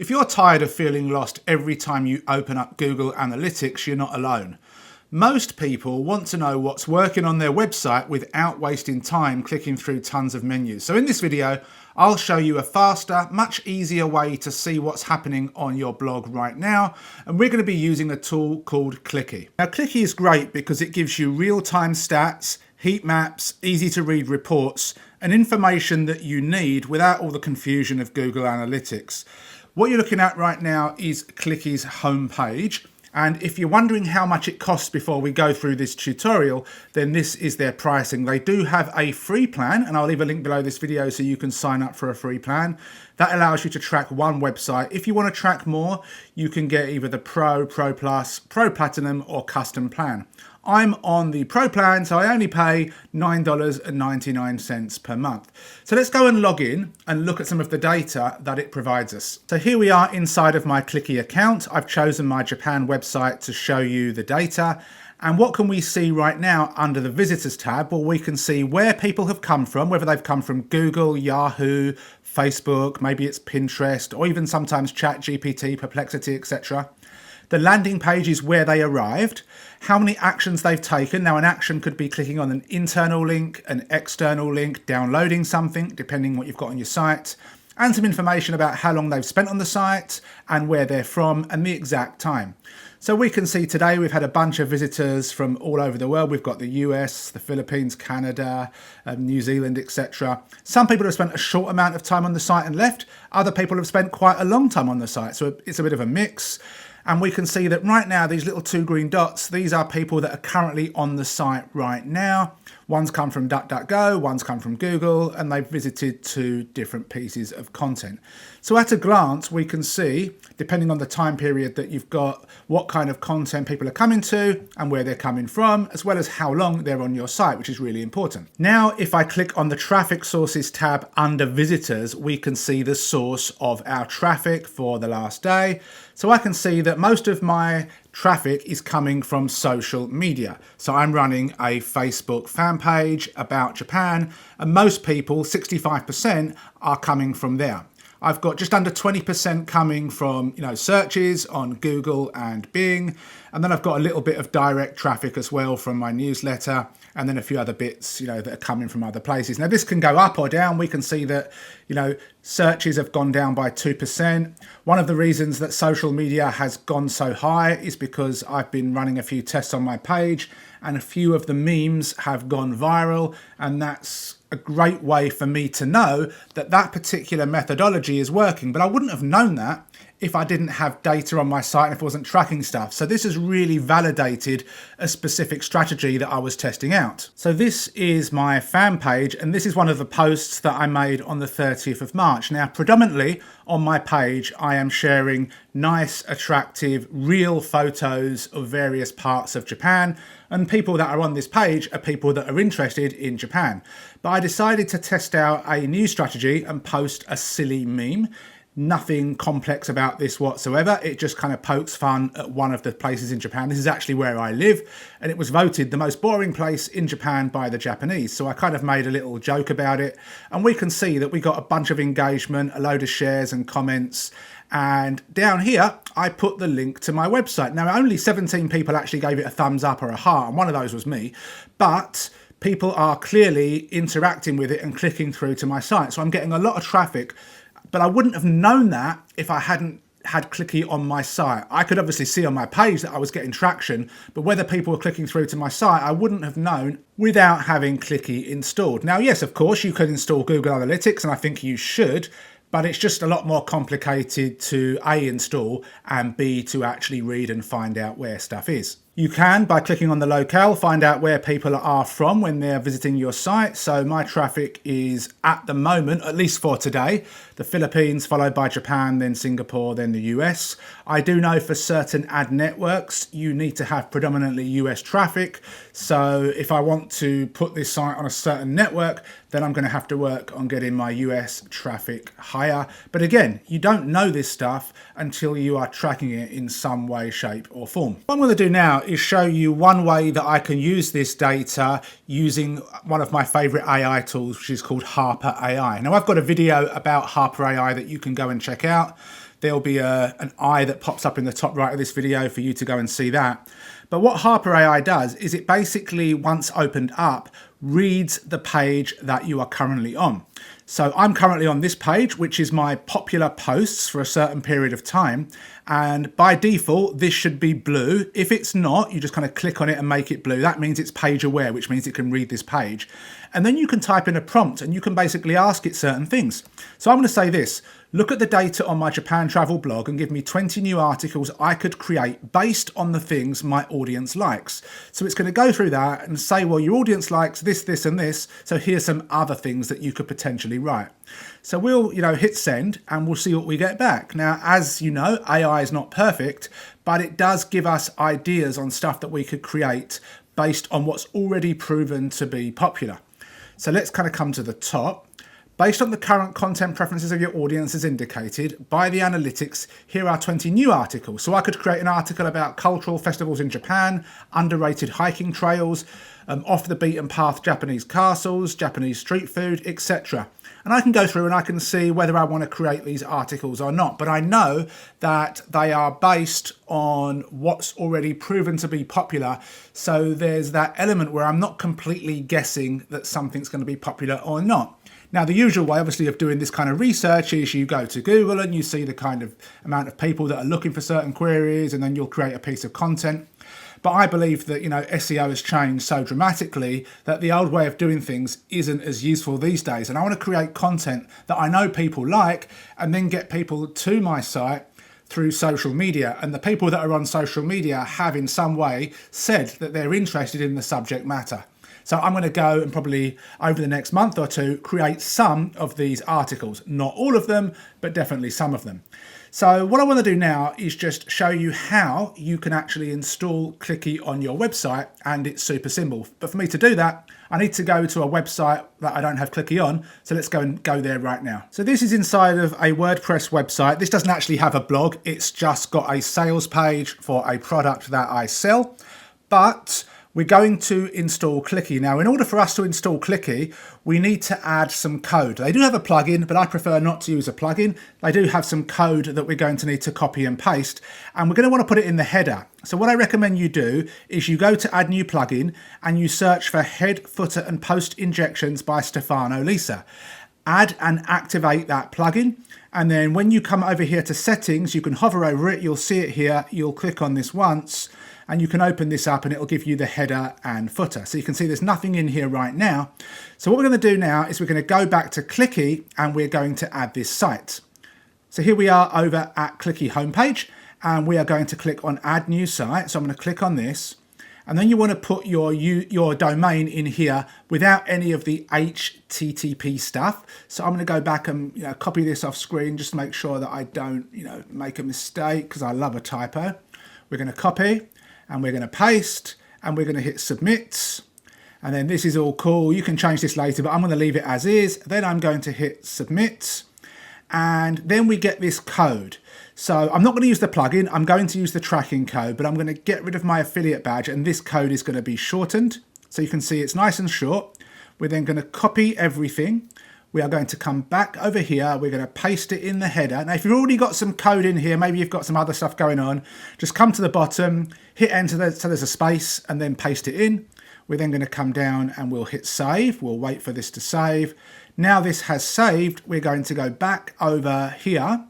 If you're tired of feeling lost every time you open up Google Analytics, you're not alone. Most people want to know what's working on their website without wasting time clicking through tons of menus. So in this video, I'll show you a faster, much easier way to see what's happening on your blog right now. And we're going to be using a tool called Clicky. Now, Clicky is great because it gives you real-time stats, heat maps, easy to read reports, and information that you need without all the confusion of Google Analytics. What you're looking at right now is Clicky's homepage. And if you're wondering how much it costs before we go through this tutorial, then this is their pricing. They do have a free plan, and I'll leave a link below this video so you can sign up for a free plan. That allows you to track one website. If you want to track more, you can get either the Pro, Pro Plus, Pro Platinum, or Custom plan. I'm on the Pro plan, so I only pay $9.99 per month. So let's go and log in and look at some of the data that it provides us. So here we are inside of my Clicky account. I've chosen my Japan website to show you the data. And what can we see right now under the visitors tab? Well, we can see where people have come from, whether they've come from Google, Yahoo, Facebook, maybe it's Pinterest, or even sometimes ChatGPT, Perplexity, etc. The landing page is where they arrived, how many actions they've taken. Now, an action could be clicking on an internal link, an external link, downloading something, depending what you've got on your site, and some information about how long they've spent on the site and where they're from and the exact time. So we can see today we've had a bunch of visitors from all over the world. We've got the US, the Philippines, Canada, New Zealand, etc. Some people have spent a short amount of time on the site and left. Other people have spent quite a long time on the site. So it's a bit of a mix. And we can see that right now, these little two green dots, these are people that are currently on the site right now. One's come from DuckDuckGo, one's come from Google, and they've visited two different pieces of content. So at a glance, we can see, depending on the time period that you've got, what kind of content people are coming to and where they're coming from, as well as how long they're on your site, which is really important. Now, if I click on the traffic sources tab under visitors, we can see the source of our traffic for the last day. So I can see that most of my traffic is coming from social media. So I'm running a Facebook fan page about Japan, and most people, 65%, are coming from there. I've got just under 20% coming from, searches on Google and Bing. And then I've got a little bit of direct traffic as well from my newsletter, and then a few other bits, that are coming from other places. Now this can go up or down. We can see that, searches have gone down by 2%. One of the reasons that social media has gone so high is because I've been running a few tests on my page, and a few of the memes have gone viral, and that's a great way for me to know that that particular methodology is working. But I wouldn't have known that if I didn't have data on my site and if I wasn't tracking stuff. So this has really validated a specific strategy that I was testing out. So this is my fan page, and this is one of the posts that I made on the 30th of March. Now, predominantly on my page, I am sharing nice, attractive, real photos of various parts of Japan. And people that are on this page are people that are interested in Japan. But I decided to test out a new strategy and post a silly meme. Nothing complex about this whatsoever. It just kind of pokes fun at one of the places in Japan. This is actually where I live, and it was voted the most boring place in Japan by the Japanese. So I kind of made a little joke about it, and we can see that we got a bunch of engagement, a load of shares and comments. And down here, I put the link to my website. Now, only 17 people actually gave it a thumbs up or a heart, and one of those was me. But people are clearly interacting with it and clicking through to my site. So I'm getting a lot of traffic, but I wouldn't have known that if I hadn't had Clicky on my site. I could obviously see on my page that I was getting traction, but whether people were clicking through to my site, I wouldn't have known without having Clicky installed. Now, yes, of course, you could install Google Analytics, and I think you should, but it's just a lot more complicated to A, install, and B, to actually read and find out where stuff is. You can, by clicking on the locale, find out where people are from when they're visiting your site. So my traffic is, at the moment, at least for today, the Philippines, followed by Japan, then Singapore, then the US. I do know for certain ad networks, you need to have predominantly US traffic. So if I want to put this site on a certain network, then I'm going to have to work on getting my US traffic higher. But again, you don't know this stuff until you are tracking it in some way, shape or form. What I'm going to do now is show you one way that I can use this data using one of my favorite AI tools, which is called Harper AI. Now, I've got a video about Harper AI that you can go and check out. there'll be an eye that pops up in the top right of this video for you to go and see that. But what Harper AI does is it basically, once opened up, reads the page that you are currently on. So I'm currently on this page, which is my popular posts for a certain period of time. And by default, this should be blue. If it's not, you just kind of click on it and make it blue. That means it's page aware, which means it can read this page. And then you can type in a prompt and you can basically ask it certain things. So I'm going to say this: look at the data on my Japan travel blog and give me 20 new articles I could create based on the things my audience likes. So it's going to go through that and say, well, your audience likes this, this, and this. So here's some other things that you could potentially write. So we'll, hit send and we'll see what we get back. Now, as you know, AI is not perfect, but it does give us ideas on stuff that we could create based on what's already proven to be popular. So let's kind of come to the top. Based on the current content preferences of your audience as indicated by the analytics, here are 20 new articles. So I could create an article about cultural festivals in Japan, underrated hiking trails, off the beaten path Japanese castles, Japanese street food, etc. And I can go through and I can see whether I want to create these articles or not. But I know that they are based on what's already proven to be popular. So there's that element where I'm not completely guessing that something's going to be popular or not. Now, the usual way, obviously, of doing this kind of research is you go to Google and you see the kind of amount of people that are looking for certain queries, and then you'll create a piece of content. But I believe that, SEO has changed so dramatically that the old way of doing things isn't as useful these days. And I want to create content that I know people like and then get people to my site through social media. And the people that are on social media have in some way said that they're interested in the subject matter. So I'm going to go and probably over the next month or two create some of these articles. Not all of them, but definitely some of them. So what I want to do now is just show you how you can actually install Clicky on your website, and it's super simple. But for me to do that, I need to go to a website that I don't have Clicky on. So let's go there right now. So this is inside of a WordPress website. This doesn't actually have a blog. It's just got a sales page for a product that I sell. But we're going to install Clicky. Now, in order for us to install Clicky, we need to add some code. They do have a plugin, but I prefer not to use a plugin. They do have some code that we're going to need to copy and paste, and we're going to want to put it in the header. So what I recommend you do is you go to add new plugin and you search for head, footer, and post injections by Stefano Lisa. Add and activate that plugin. And then when you come over here to settings, you can hover over it. You'll see it here. You'll click on this once and you can open this up and it'll give you the header and footer. So you can see there's nothing in here right now. So what we're going to do now is we're going to go back to Clicky and we're going to add this site. So here we are over at Clicky homepage and we are going to click on add new site. So I'm going to click on this. And then you want to put your domain in here without any of the HTTP stuff. So I'm going to go back and copy this off screen just to make sure that I don't make a mistake, because I love a typo. We're going to copy and we're going to paste and we're going to hit submit. And then this is all cool. You can change this later, but I'm going to leave it as is. Then I'm going to hit submit. And then we get this code. So I'm not going to use the plugin, I'm going to use the tracking code, but I'm going to get rid of my affiliate badge and this code is going to be shortened. So you can see it's nice and short. We're then going to copy everything. We are going to come back over here. We're going to paste it in the header. Now, if you've already got some code in here, maybe you've got some other stuff going on, just come to the bottom, hit enter so there's a space and then paste it in. We're then going to come down and we'll hit save. We'll wait for this to save. Now this has saved. We're going to go back over here.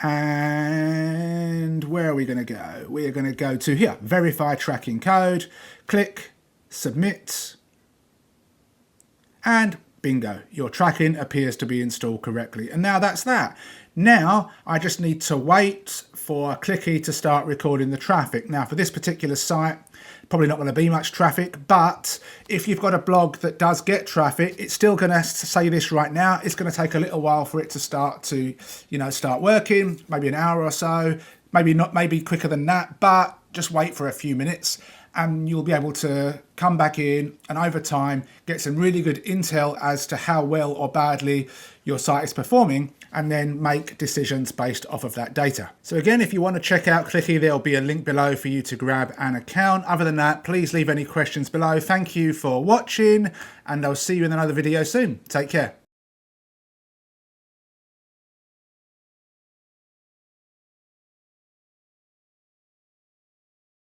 And where are we going to go? We are going to go to here, verify tracking code, click, submit, and bingo, your tracking appears to be installed correctly. And now that's that. Now I just need to wait for Clicky to start recording the traffic. Now for this particular site, probably not going to be much traffic, but if you've got a blog that does get traffic, it's still going to say this right now. It's going to take a little while for it to start working, maybe an hour or so, maybe quicker than that, but just wait for a few minutes and you'll be able to come back in and over time get some really good intel as to how well or badly your site is performing, and then make decisions based off of that data. So again, if you want to check out Clicky, there'll be a link below for you to grab an account. Other than that, please leave any questions below. Thank you for watching, and I'll see you in another video soon. Take care.